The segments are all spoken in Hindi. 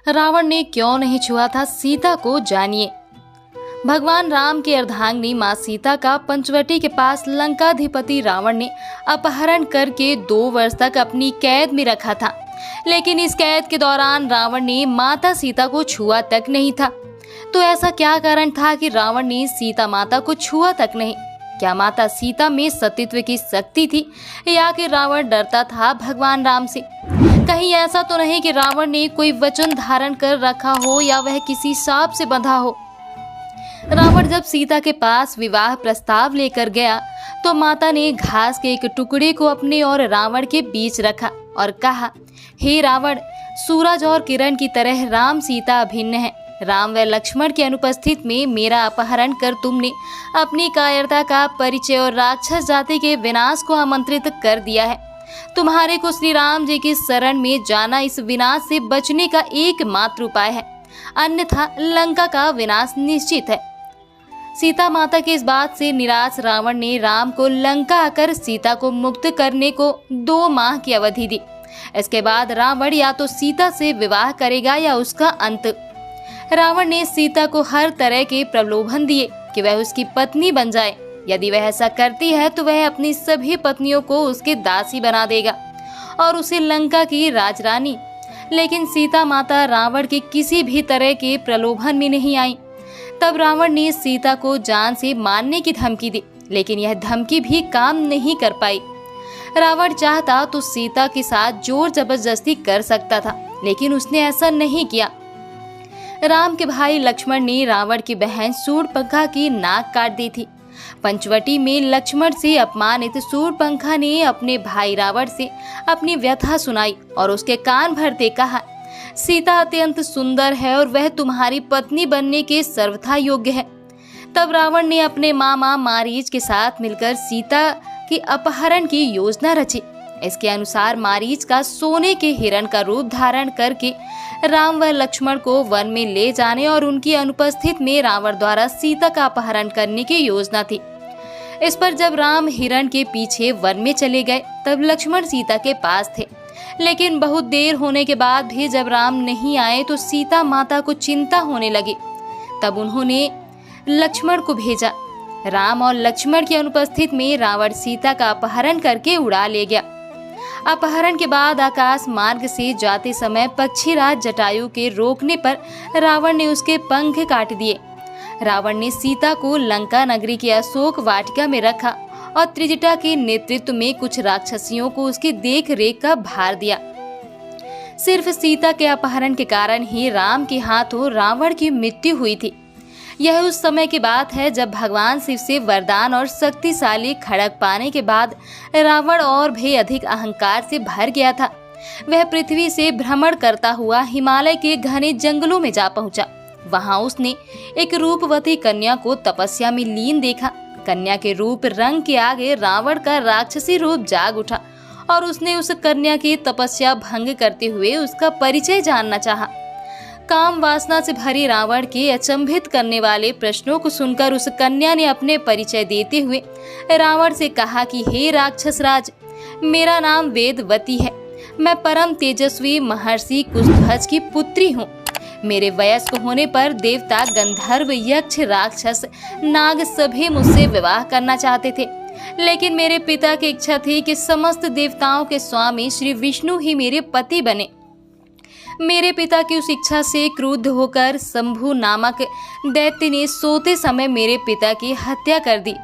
रावण ने क्यों नहीं छुआ था सीता को, जानिए। भगवान राम की अर्धांगिनी माँ सीता का पंचवटी के पास लंकाधिपति रावण ने अपहरण करके 2 वर्ष तक अपनी कैद में रखा था। लेकिन इस कैद के दौरान रावण ने माता सीता को छुआ तक नहीं था। तो ऐसा क्या कारण था कि रावण ने सीता माता को छुआ तक नहीं? क्या माता सीता में सतीत्व की शक्ति थी, या कि रावण डरता था भगवान राम से? कहीं ऐसा तो नहीं कि रावण ने कोई वचन धारण कर रखा हो, या वह किसी शाप से बंधा हो? रावण जब सीता के पास विवाह प्रस्ताव लेकर गया तो माता ने घास के एक टुकड़े को अपने और रावण के बीच रखा और कहा, हे रावण, सूरज और किरण की तरह राम सीता अभिन्न है। राम व लक्ष्मण की अनुपस्थित में मेरा अपहरण कर तुमने अपनी कायरता का परिचय और राक्षस जाति के विनाश को आमंत्रित कर दिया है। तुम्हारे को श्री राम जी की शरण में जाना इस विनाश से बचने का एकमात्र उपाय है, अन्यथा लंका का विनाश निश्चित है। सीता माता की इस बात से निराश रावण ने राम को लंका आकर सीता को मुक्त करने को 2 माह की अवधि दी। इसके बाद रावण या तो सीता से विवाह करेगा या उसका अंत। रावण ने सीता को हर तरह के प्रलोभन दिए कि वह उसकी पत्नी बन जाए। यदि वह ऐसा करती है तो वह अपनी सभी पत्नियों को उसके दासी बना देगा और उसे लंका की राजरानी। लेकिन सीता माता रावण के किसी भी तरह के प्रलोभन में नहीं आई। तब रावण ने सीता को जान से मारने की धमकी दी, लेकिन यह धमकी भी काम नहीं कर पाई। रावण चाहता तो सीता के साथ जोर जबरदस्ती कर सकता था, लेकिन उसने ऐसा नहीं किया। राम के भाई लक्ष्मण ने रावण की बहन शूर्पणखा की नाक काट दी थी। पंचवटी में लक्ष्मण से अपमानित शूर्पणखा ने अपने भाई रावण से अपनी व्यथा सुनाई और उसके कान भरते कहा, सीता अत्यंत सुंदर है और वह तुम्हारी पत्नी बनने के सर्वथा योग्य है। तब रावण ने अपने मामा मारीच के साथ मिलकर सीता की अपहरण की योजना रची। इसके अनुसार मारीच का सोने के हिरण का रूप धारण करके राम व लक्ष्मण को वन में ले जाने और उनकी अनुपस्थित में रावण द्वारा सीता का अपहरण करने की योजना थी। इस पर जब राम हिरण के पीछे वन में चले गए तब लक्ष्मण सीता के पास थे। लेकिन बहुत देर होने के बाद भी जब राम नहीं आए तो सीता माता को चिंता होने लगी। तब उन्होंने लक्ष्मण को भेजा। राम और लक्ष्मण की अनुपस्थित में रावण सीता का अपहरण करके उड़ा ले गया। अपहरण के बाद आकाश मार्ग से जाते समय पक्षीराज जटायु के रोकने पर रावण ने उसके पंख काट दिए। रावण ने सीता को लंका नगरी की अशोक वाटिका में रखा और त्रिजटा के नेतृत्व में कुछ राक्षसियों को उसकी देख रेख का भार दिया। सिर्फ सीता के अपहरण के कारण ही राम के हाथों रावण की मृत्यु हुई थी। यह उस समय की बात है जब भगवान शिव से वरदान और शक्तिशाली खड्ग पाने के बाद रावण और भी अधिक अहंकार से भर गया था। वह पृथ्वी से भ्रमण करता हुआ हिमालय के घने जंगलों में जा पहुंचा। वहां उसने एक रूपवती कन्या को तपस्या में लीन देखा। कन्या के रूप रंग के आगे रावण का राक्षसी रूप जाग उठा और उसने उस कन्या की तपस्या भंग करते हुए उसका परिचय जानना चाहा। काम वासना से भरे रावण के अचंभित करने वाले प्रश्नों को सुनकर उस कन्या ने अपने परिचय देते हुए रावण से कहा कि हे राक्षस राज, मेरा नाम वेदवती है। मैं परम तेजस्वी महर्षि कुशध्वज की पुत्री हूँ। मेरे वयस्क होने पर देवता, गंधर्व, यक्ष, राक्षस, नाग सभी मुझसे विवाह करना चाहते थे। लेकिन मेरे पिता की इच्छा थी कि समस्त देवताओं के स्वामी श्री विष्णु ही मेरे पति बने। मेरे पिता की उस इच्छा से क्रुद्ध होकर शंभु नामक दैत्य ने सोते समय मेरे पिता की हत्या कर दी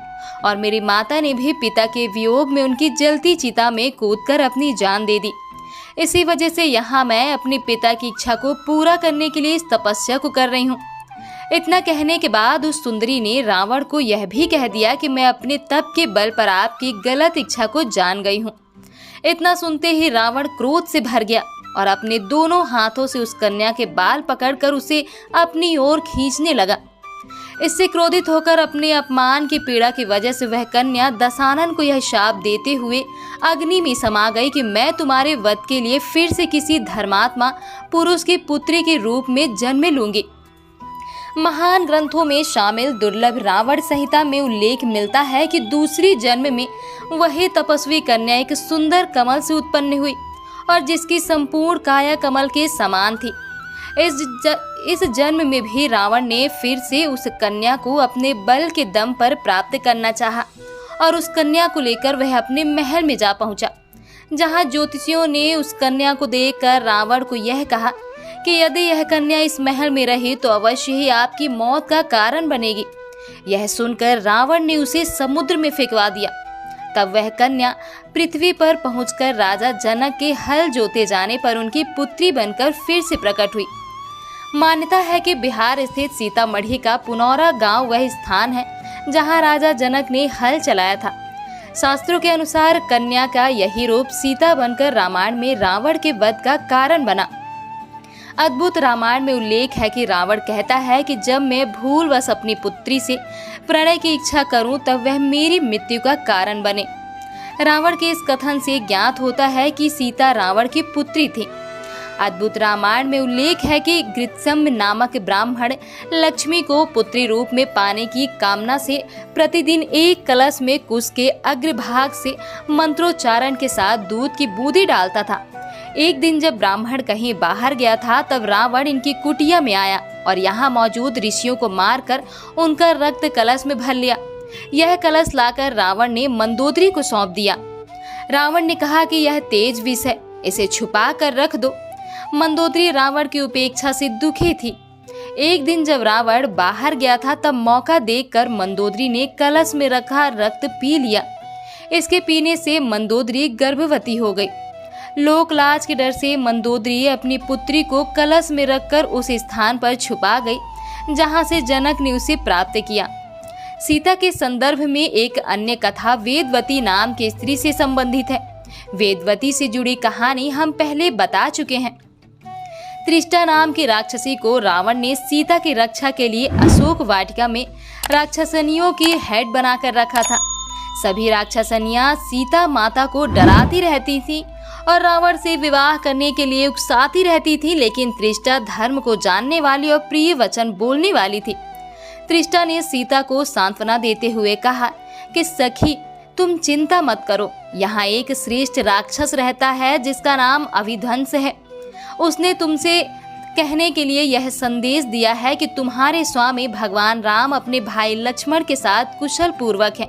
और मेरी माता ने भी पिता के वियोग में उनकी जलती चिता में कूदकर अपनी जान दे दी। इसी वजह से यहाँ मैं अपने पिता की इच्छा को पूरा करने के लिए इस तपस्या को कर रही हूँ। इतना कहने के बाद उस सुंदरी ने रावण को यह भी कह दिया कि मैं अपने तप के बल पर आपकी गलत इच्छा को जान गई हूँ। इतना सुनते ही रावण क्रोध से भर गया और अपने दोनों हाथों से उस कन्या के बाल पकड़कर उसे अपनी ओर खींचने लगा। इससे क्रोधित होकर अपने अपमान की पीड़ा की वजह से वह कन्या दशानन को यह शाप देते हुए अग्नि में समा गई कि मैं तुम्हारे वध के लिए फिर से किसी धर्मात्मा पुरुष की पुत्री के रूप में जन्म लूंगी। महान ग्रंथों में शामिल दुर्लभ रावण संहिता में उल्लेख मिलता है कि दूसरी जन्म में वही तपस्वी कन्या एक सुंदर कमल से उत्पन्न हुई और जिसकी संपूर्ण काया कमल के समान थी। इस जन्म में भी रावण ने फिर से उस कन्या को अपने बल के दम पर प्राप्त करना चाहा और उस कन्या को लेकर वह अपने महल में जा पहुंचा, जहां ज्योतिषियों ने उस कन्या को देखकर रावण को यह कहा कि यदि यह कन्या इस महल में रही तो अवश्य ही आपकी मौत का कारण बनेगी। यह सुनकर रावण ने उसे समुद्र में फेंकवा दिया। तब वह कन्या पृथ्वी पर पहुंचकर राजा जनक के हल जोते जाने पर उनकी पुत्री बनकर फिर से प्रकट हुई। मान्यता है कि बिहार स्थित सीतामढ़ी का पुनौरा गांव वह स्थान है जहां राजा जनक ने हल चलाया था। शास्त्रों के अनुसार कन्या का यही रूप सीता बनकर रामायण में रावण के वध का कारण बना। अद्भुत रामायण में उल्लेख है कि रावण कहता है कि जब मैं भूलवश अपनी पुत्री से प्रणय की इच्छा करूं तब वह मेरी मृत्यु का कारण बने। रावण के इस कथन से ज्ञात होता है कि सीता रावण की पुत्री थी। अद्भुत रामायण में उल्लेख है कि गृत्सम नामक ब्राह्मण लक्ष्मी को पुत्री रूप में पाने की कामना से प्रतिदिन एक कलश में कुश के अग्रभाग से मंत्रोच्चारण के साथ दूध की बूंदी डालता था। एक दिन जब ब्राह्मण कहीं बाहर गया था तब रावण इनकी कुटिया में आया और यहाँ मौजूद ऋषियों को मारकर उनका रक्त कलश में भर लिया। यह कलश लाकर रावण ने मंदोदरी को सौंप दिया। रावण ने कहा कि यह तेज विष है, इसे छुपा कर रख दो। मंदोदरी रावण की उपेक्षा से दुखी थी। एक दिन जब रावण बाहर गया था तब मौका देखकर मंदोदरी ने कलश में रखा रक्त पी लिया। इसके पीने से मंदोदरी गर्भवती हो गई। लोक लाज के डर से मंदोदरी अपनी पुत्री को कलश में रखकर उस स्थान पर छुपा गई जहां से जनक ने उसे प्राप्त किया। सीता के संदर्भ में एक अन्य कथा वेदवती नाम की स्त्री से संबंधित है। वेदवती से जुड़ी कहानी हम पहले बता चुके हैं। त्रिष्टा नाम की राक्षसी को रावण ने सीता की रक्षा के लिए अशोक वाटिका में राक्षसनियों की हेड बनाकर रखा था। सभी राक्षसनियां सीता माता को डराती रहती थी और रावण से विवाह करने के लिए उकसाती रहती थी, लेकिन त्रिष्टा धर्म को जानने वाली और प्रिय वचन बोलने वाली थी। त्रिष्टा ने सीता को सांत्वना देते हुए कहा कि सखी, तुम चिंता मत करो, यहाँ एक श्रेष्ठ राक्षस रहता है जिसका नाम अभिध्वंस है। उसने तुमसे कहने के लिए यह संदेश दिया है कि तुम्हारे स्वामी भगवान राम अपने भाई लक्ष्मण के साथ कुशल पूर्वक हैं।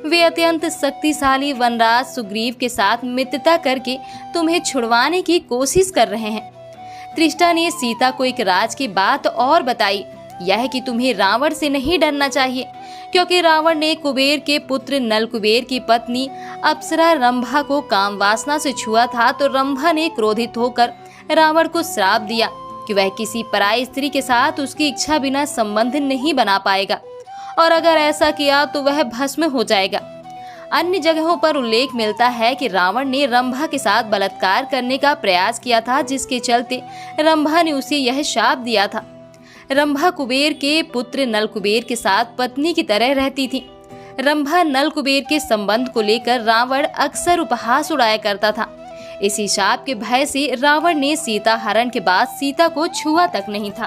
वे अत्यंत शक्तिशाली वनराज सुग्रीव के साथ मित्रता करके तुम्हें छुड़वाने की कोशिश कर रहे हैं। त्रिष्टा ने सीता को एक राज की बात और बताई, यह कि तुम्हें रावण से नहीं डरना चाहिए, क्योंकि रावण ने कुबेर के पुत्र नल कुबेर की पत्नी अप्सरा रंभा को काम वासना से छुआ था, तो रंभा ने क्रोधित होकर रावण को श्राप दिया कि वह किसी पराई स्त्री के साथ उसकी इच्छा बिना संबंध नहीं बना पाएगा, और अगर ऐसा किया तो वह भस्म हो जाएगा। अन्य जगहों पर उल्लेख मिलता है कि रावण ने रंभा के साथ बलात्कार करने का प्रयास किया था, जिसके चलते रंभा ने उसे यह शाप दिया था। रंभा कुबेर के पुत्र नल कुबेर के साथ पत्नी की तरह रहती थी। रंभा नल कुबेर के संबंध को लेकर रावण अक्सर उपहास उड़ाया करता था। इसी शाप के भय से रावण ने सीता हरण के बाद सीता को छुआ तक नहीं था।